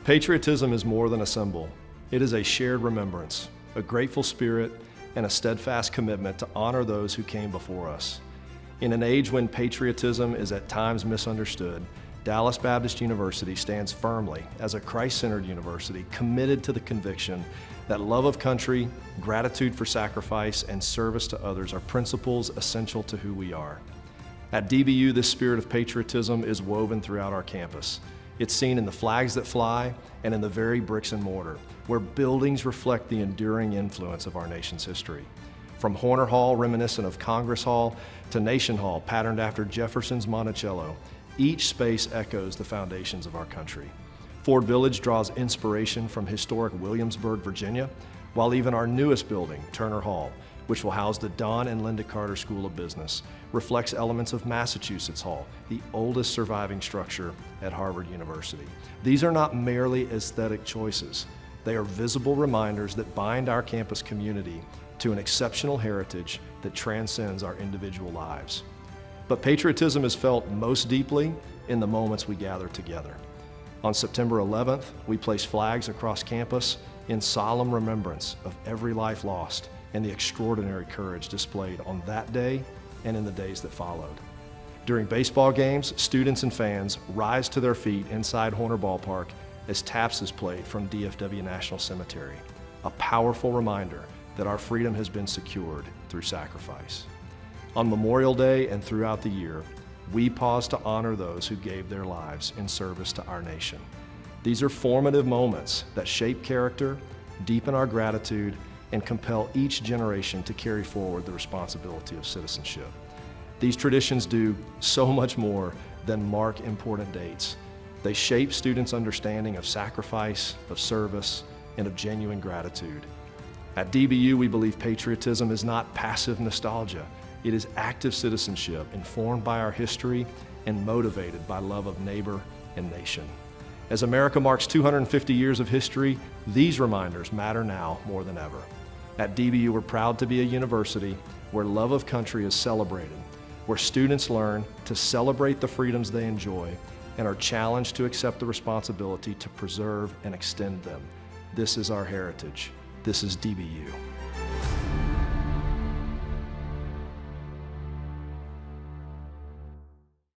Patriotism is more than a symbol. It is a shared remembrance, a grateful spirit, and a steadfast commitment to honor those who came before us. In an age when patriotism is at times misunderstood, Dallas Baptist University stands firmly as a Christ-centered university committed to the conviction that love of country, gratitude for sacrifice, and service to others are principles essential to who we are. At DBU, this spirit of patriotism is woven throughout our campus. It's seen in the flags that fly and in the very bricks and mortar, where buildings reflect the enduring influence of our nation's history. From Horner Hall, reminiscent of Congress Hall, to Nation Hall, patterned after Jefferson's Monticello, each space echoes the foundations of our country. Ford Village draws inspiration from historic Williamsburg, Virginia, while even our newest building, Turner Hall, which will house the Don and Linda Carter School of Business, reflects elements of Massachusetts Hall, the oldest surviving structure at Harvard University. These are not merely aesthetic choices. They are visible reminders that bind our campus community to an exceptional heritage that transcends our individual lives. But patriotism is felt most deeply in the moments we gather together. On September 11th, we place flags across campus in solemn remembrance of every life lost and the extraordinary courage displayed on that day and in the days that followed. During baseball games, students and fans rise to their feet inside Horner Ballpark as Taps is played from DFW National Cemetery, a powerful reminder that our freedom has been secured through sacrifice. On Memorial Day and throughout the year, we pause to honor those who gave their lives in service to our nation. These are formative moments that shape character, deepen our gratitude, and compel each generation to carry forward the responsibility of citizenship. These traditions do so much more than mark important dates. They shape students' understanding of sacrifice, of service, and of genuine gratitude. At DBU, we believe patriotism is not passive nostalgia. It is active citizenship informed by our history and motivated by love of neighbor and nation. As America marks 250 years of history, these reminders matter now more than ever. At DBU, we're proud to be a university where love of country is celebrated, where students learn to celebrate the freedoms they enjoy and are challenged to accept the responsibility to preserve and extend them. This is our heritage. This is DBU.